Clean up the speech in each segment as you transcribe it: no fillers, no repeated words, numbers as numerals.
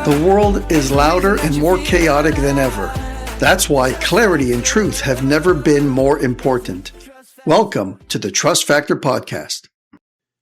The world is louder and more chaotic than ever. That's why clarity and truth have never been more important. Welcome to the Trust Factor Podcast.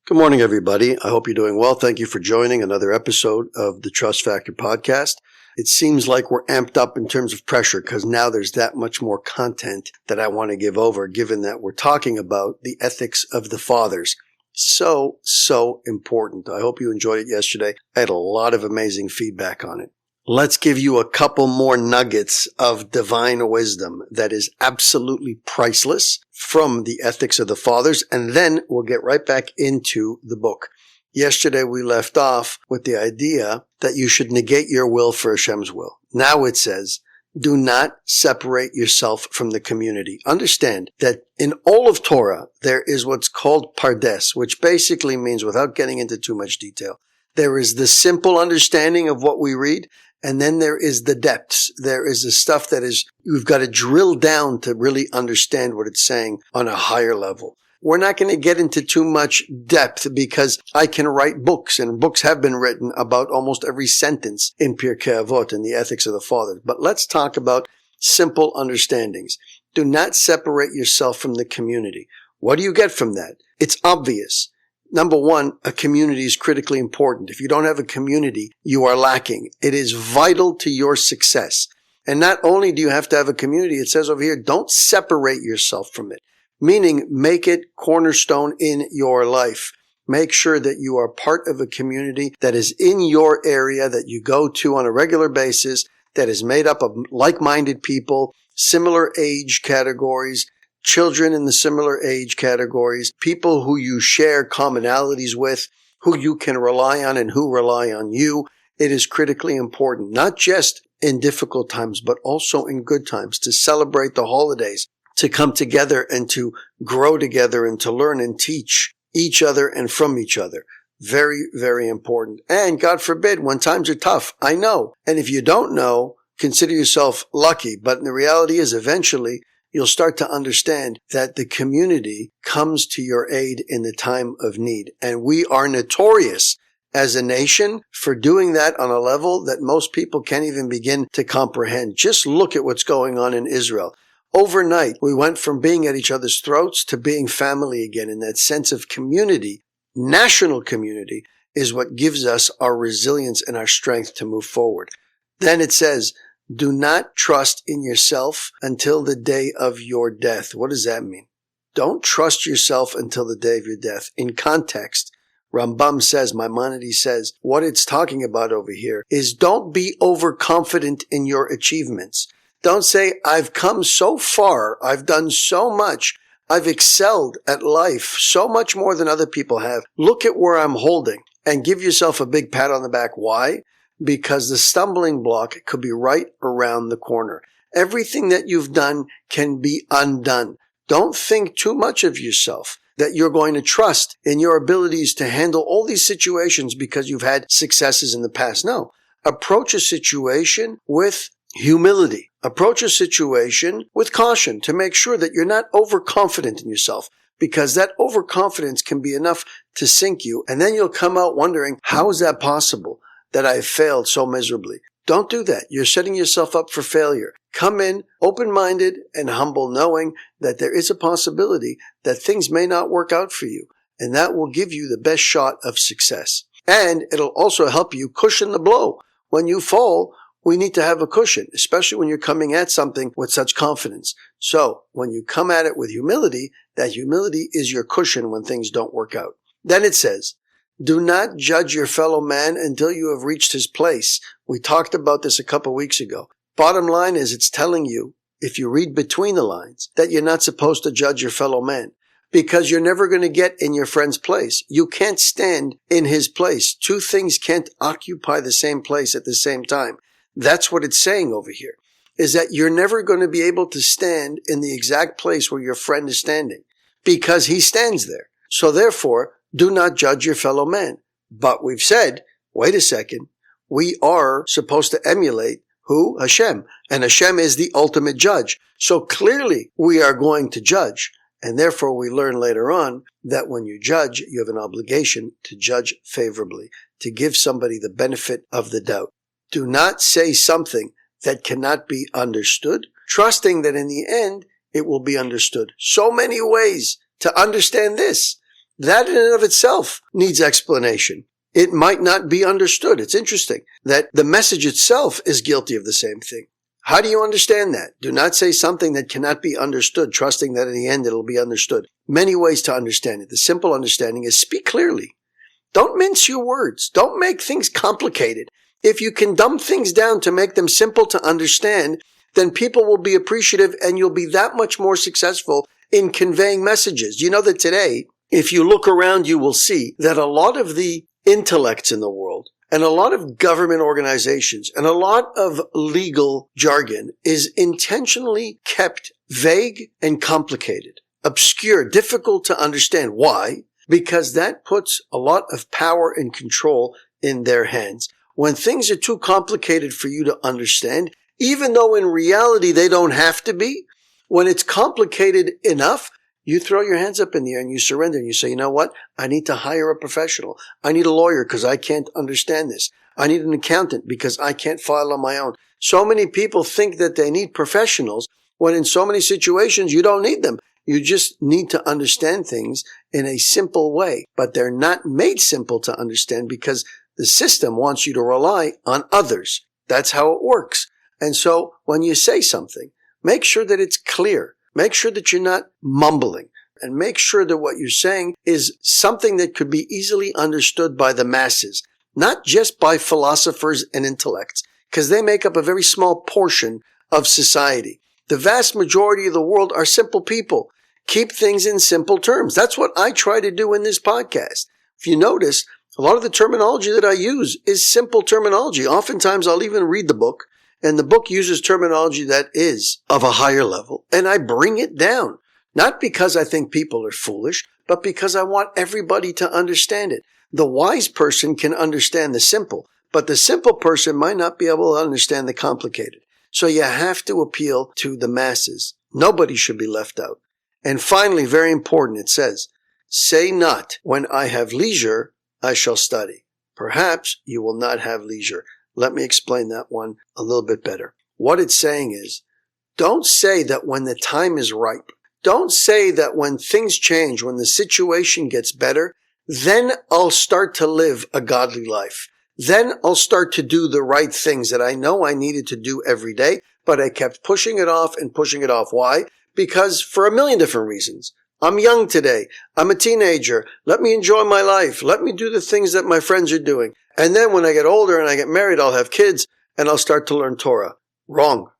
Good morning, everybody. I hope you're doing well. Thank you for joining another episode of the Trust Factor Podcast. It seems like we're amped up in terms of pressure because now there's that much more content that I want to give over, given that we're talking about the ethics of the fathers. So important. I hope you enjoyed it yesterday. I had a lot of amazing feedback on it. Let's give you a couple more nuggets of divine wisdom that is absolutely priceless from the ethics of the fathers, and then we'll get right back into the book. Yesterday we left off with the idea that you should negate your will for Hashem's will. Now it says, do not separate yourself from the community. Understand that in all of Torah, there is what's called pardes, which basically means, without getting into too much detail, there is the simple understanding of what we read, and then there is the depths. There is the stuff that is, you've got to drill down to really understand what it's saying on a higher level. We're not going to get into too much depth because I can write books, and books have been written about almost every sentence in Pirkei Avot and the ethics of the fathers. But let's talk about simple understandings. Do not separate yourself from the community. What do you get from that? It's obvious. Number one, a community is critically important. If you don't have a community, you are lacking. It is vital to your success. And not only do you have to have a community, it says over here, don't separate yourself from it. Meaning, make it cornerstone in your life. Make sure that you are part of a community that is in your area that you go to on a regular basis, that is made up of like-minded people, similar age categories, children in the similar age categories, people who you share commonalities with, who you can rely on and who rely on you. It is critically important, not just in difficult times, but also in good times, to celebrate the holidays, to come together and to grow together and to learn and teach each other and from each other. Very, very important. And God forbid, when times are tough, I know. And if you don't know, consider yourself lucky. But the reality is, eventually, you'll start to understand that the community comes to your aid in the time of need. And we are notorious as a nation for doing that on a level that most people can't even begin to comprehend. Just look at what's going on in Israel. Overnight, we went from being at each other's throats to being family again. And that sense of community, national community, is what gives us our resilience and our strength to move forward. Then it says, do not trust in yourself until the day of your death. What does that mean? Don't trust yourself until the day of your death. In context, Rambam says, Maimonides says, what it's talking about over here is don't be overconfident in your achievements. Don't say, I've come so far, I've done so much, I've excelled at life so much more than other people have. Look at where I'm holding, and give yourself a big pat on the back. Why? Because the stumbling block could be right around the corner. Everything that you've done can be undone. Don't think too much of yourself, that you're going to trust in your abilities to handle all these situations because you've had successes in the past. No. Approach a situation with humility. Approach a situation with caution to make sure that you're not overconfident in yourself, because that overconfidence can be enough to sink you. And then you'll come out wondering, how is that possible that I failed so miserably? Don't do that. You're setting yourself up for failure. Come in open-minded and humble, knowing that there is a possibility that things may not work out for you. And that will give you the best shot of success. And it'll also help you cushion the blow. When you fall, we need to have a cushion, especially when you're coming at something with such confidence. So when you come at it with humility, that humility is your cushion when things don't work out. Then it says, do not judge your fellow man until you have reached his place. We talked about this a couple weeks ago. Bottom line is, it's telling you, if you read between the lines, that you're not supposed to judge your fellow man, because you're never going to get in your friend's place. You can't stand in his place. Two things can't occupy the same place at the same time. That's what it's saying over here, is that you're never going to be able to stand in the exact place where your friend is standing, because he stands there. So therefore, do not judge your fellow man. But we've said, wait a second, we are supposed to emulate who? Hashem. And Hashem is the ultimate judge. So clearly we are going to judge. And therefore we learn later on that when you judge, you have an obligation to judge favorably, to give somebody the benefit of the doubt. Do not say something that cannot be understood, trusting that in the end it will be understood. So many ways to understand this. That in and of itself needs explanation. It might not be understood. It's interesting that the message itself is guilty of the same thing. How do you understand that? Do not say something that cannot be understood, trusting that in the end it'll be understood. Many ways to understand it. The simple understanding is speak clearly. Don't mince your words. Don't make things complicated. If you can dumb things down to make them simple to understand, then people will be appreciative and you'll be that much more successful in conveying messages. You know that today, if you look around, you will see that a lot of the intellects in the world and a lot of government organizations and a lot of legal jargon is intentionally kept vague and complicated, obscure, difficult to understand. Why? Because that puts a lot of power and control in their hands. When things are too complicated for you to understand, even though in reality they don't have to be, when it's complicated enough, you throw your hands up in the air and you surrender and you say, you know what? I need to hire a professional. I need a lawyer because I can't understand this. I need an accountant because I can't file on my own. So many people think that they need professionals when in so many situations you don't need them. You just need to understand things in a simple way, but they're not made simple to understand because the system wants you to rely on others. That's how it works. And so when you say something, make sure that it's clear. Make sure that you're not mumbling, and make sure that what you're saying is something that could be easily understood by the masses, not just by philosophers and intellects, because they make up a very small portion of society. The vast majority of the world are simple people. Keep things in simple terms. That's what I try to do in this podcast. If you notice, a lot of the terminology that I use is simple terminology. Oftentimes I'll even read the book, and the book uses terminology that is of a higher level, and I bring it down. Not because I think people are foolish, but because I want everybody to understand it. The wise person can understand the simple, but the simple person might not be able to understand the complicated. So you have to appeal to the masses. Nobody should be left out. And finally, very important, it says, say not, when I have leisure, I shall study. Perhaps you will not have leisure. Let me explain that one a little bit better. What it's saying is, don't say that when the time is ripe. Don't say that when things change, when the situation gets better, then I'll start to live a godly life. Then I'll start to do the right things that I know I needed to do every day, but I kept pushing it off and pushing it off. Why? Because for a million different reasons. I'm young today. I'm a teenager. Let me enjoy my life. Let me do the things that my friends are doing. And then when I get older and I get married, I'll have kids and I'll start to learn Torah. Wrong.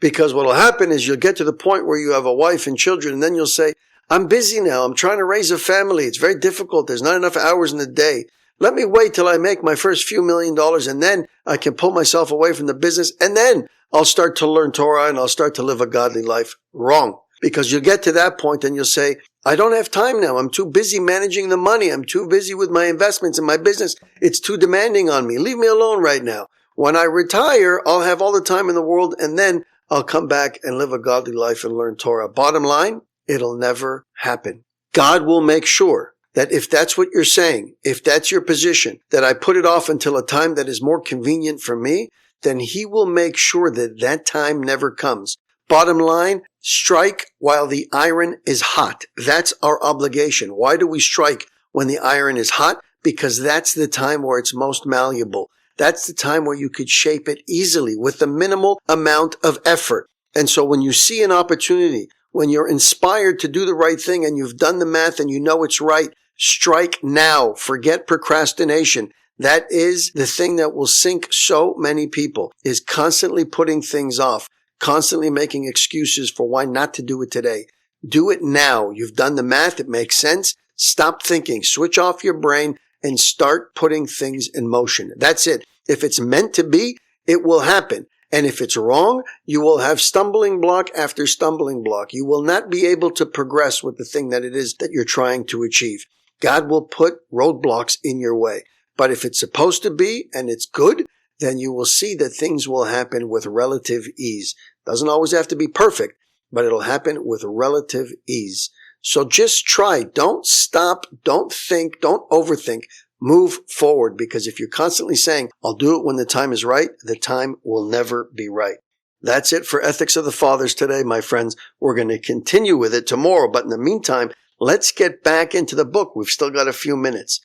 Because what will happen is you'll get to the point where you have a wife and children, and then you'll say, I'm busy now. I'm trying to raise a family. It's very difficult. There's not enough hours in the day. Let me wait till I make my first few $1,000,000 and then I can pull myself away from the business and then I'll start to learn Torah and I'll start to live a godly life. Wrong. Because you'll get to that point and you'll say, I don't have time now. I'm too busy managing the money. I'm too busy with my investments and my business. It's too demanding on me. Leave me alone right now. When I retire, I'll have all the time in the world and then I'll come back and live a godly life and learn Torah. Bottom line, it'll never happen. God will make sure that if that's what you're saying, if that's your position, that I put it off until a time that is more convenient for me, then He will make sure that that time never comes. Bottom line, strike while the iron is hot. That's our obligation. Why do we strike when the iron is hot? Because that's the time where it's most malleable. That's the time where you could shape it easily with the minimal amount of effort. And so when you see an opportunity, when you're inspired to do the right thing and you've done the math and you know it's right, strike now. Forget procrastination. That is the thing that will sink so many people, is constantly putting things off, constantly making excuses for why not to do it today. Do it now. You've done the math. It makes sense. Stop thinking. Switch off your brain and start putting things in motion. That's it. If it's meant to be, it will happen. And if it's wrong, you will have stumbling block after stumbling block. You will not be able to progress with the thing that it is that you're trying to achieve. God will put roadblocks in your way. But if it's supposed to be and it's good, then you will see that things will happen with relative ease. Doesn't always have to be perfect, but it'll happen with relative ease. So just try. Don't stop. Don't think. Don't overthink. Move forward, because if you're constantly saying, I'll do it when the time is right, the time will never be right. That's it for Ethics of the Fathers today, my friends. We're going to continue with it tomorrow, but in the meantime, let's get back into the book. We've still got a few minutes.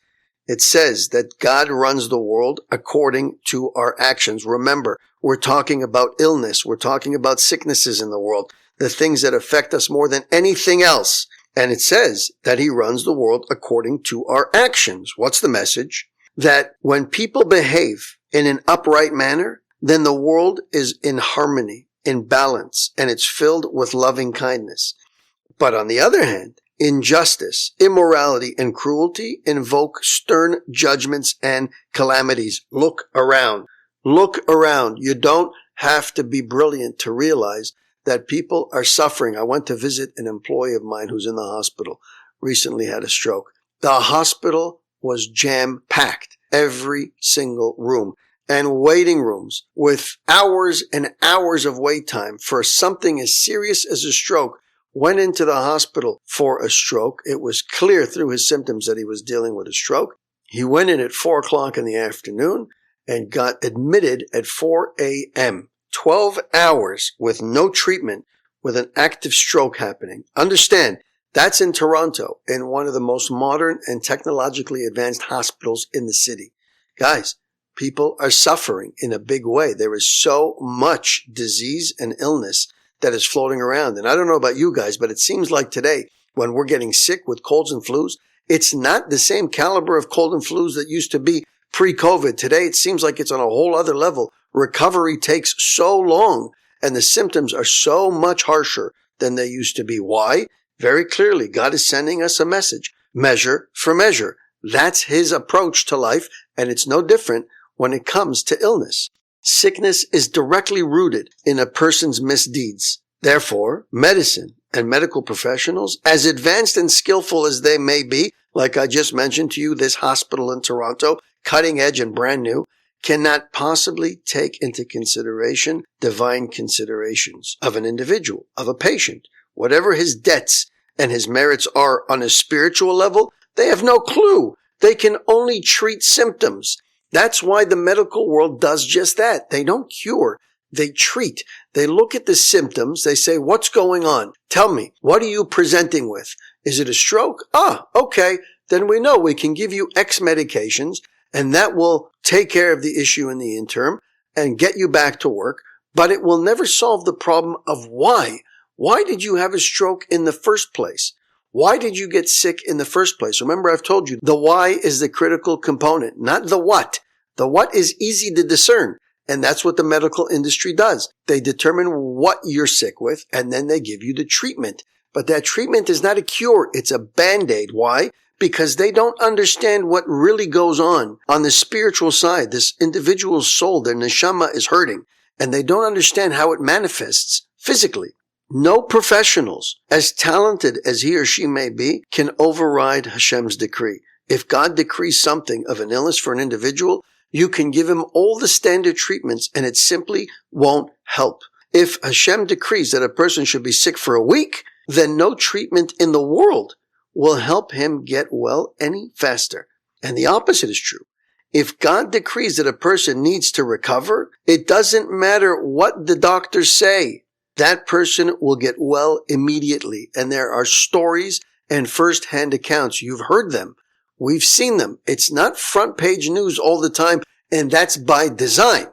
It says that God runs the world according to our actions. Remember, we're talking about illness. We're talking about sicknesses in the world, the things that affect us more than anything else. And it says that he runs the world according to our actions. What's the message? That when people behave in an upright manner, then the world is in harmony, in balance, and it's filled with loving kindness. But on the other hand, injustice, immorality, and cruelty invoke stern judgments and calamities. Look around. Look around. You don't have to be brilliant to realize that people are suffering. I went to visit an employee of mine who's in the hospital, recently had a stroke. The hospital was jam-packed, every single room, and waiting rooms with hours and hours of wait time for something as serious as a stroke. Went into the hospital for a stroke. It was clear through his symptoms that he was dealing with a stroke. He went in at 4 o'clock in the afternoon and got admitted at 4 a.m. 12 hours with no treatment, with an active stroke happening. Understand, that's in Toronto, in one of the most modern and technologically advanced hospitals in the city. Guys, people are suffering in a big way. There is so much disease and illness that is floating around. And I don't know about you guys, but it seems like today, when we're getting sick with colds and flus, it's not the same caliber of cold and flus that used to be pre-COVID. Today, it seems like it's on a whole other level. Recovery takes so long, and the symptoms are so much harsher than they used to be. Why? Very clearly, God is sending us a message. Measure for measure. That's his approach to life, and it's no different when it comes to illness. Sickness is directly rooted in a person's misdeeds. Therefore, medicine and medical professionals, as advanced and skillful as they may be, like I just mentioned to you, this hospital in Toronto, cutting edge and brand new, cannot possibly take into consideration divine considerations of an individual, of a patient. Whatever his debts and his merits are on a spiritual level, they have no clue. They can only treat symptoms. That's why the medical world does just that. They don't cure. They treat. They look at the symptoms. They say, what's going on? Tell me, what are you presenting with? Is it a stroke? Okay. Then we know we can give you X medications, and that will take care of the issue in the interim and get you back to work. But it will never solve the problem of why. Why did you have a stroke in the first place? Why did you get sick in the first place? Remember, I've told you, the why is the critical component, not the what. The what is easy to discern, and that's what the medical industry does. They determine what you're sick with, and then they give you the treatment. But that treatment is not a cure. It's a Band-Aid. Why? Because they don't understand what really goes on the spiritual side. This individual's soul, their neshama, is hurting, and they don't understand how it manifests physically. No professionals, as talented as he or she may be, can override Hashem's decree. If God decrees something of an illness for an individual, you can give him all the standard treatments and it simply won't help. If Hashem decrees that a person should be sick for a week, then no treatment in the world will help him get well any faster. And the opposite is true. If God decrees that a person needs to recover, it doesn't matter what the doctors say. That person will get well immediately. And there are stories and first-hand accounts. You've heard them. We've seen them. It's not front page news all the time, and that's by design.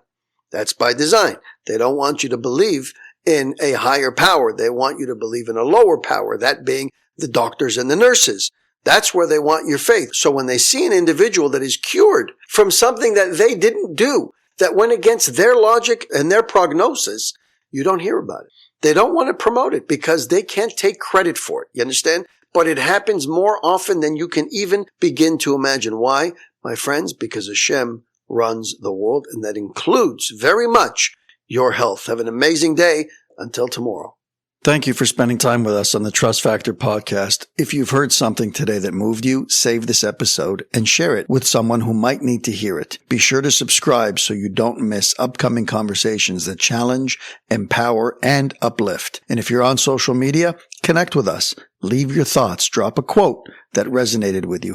That's by design. They don't want you to believe in a higher power. They want you to believe in a lower power, that being the doctors and the nurses. That's where they want your faith. So when they see an individual that is cured from something that they didn't do, that went against their logic and their prognosis, you don't hear about it. They don't want to promote it because they can't take credit for it. You understand? But it happens more often than you can even begin to imagine. Why? My friends, because Hashem runs the world, and that includes very much your health. Have an amazing day. Until tomorrow. Thank you for spending time with us on the Trust Factor podcast. If you've heard something today that moved you, save this episode and share it with someone who might need to hear it. Be sure to subscribe so you don't miss upcoming conversations that challenge, empower, and uplift. And if you're on social media, connect with us. Leave your thoughts. Drop a quote that resonated with you.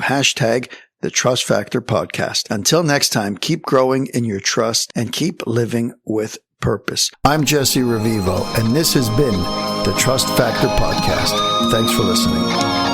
the Trust Factor podcast. Until next time, keep growing in your trust and keep living with purpose. I'm Jesse Revivo, and this has been the Trust Factor podcast. Thanks for listening.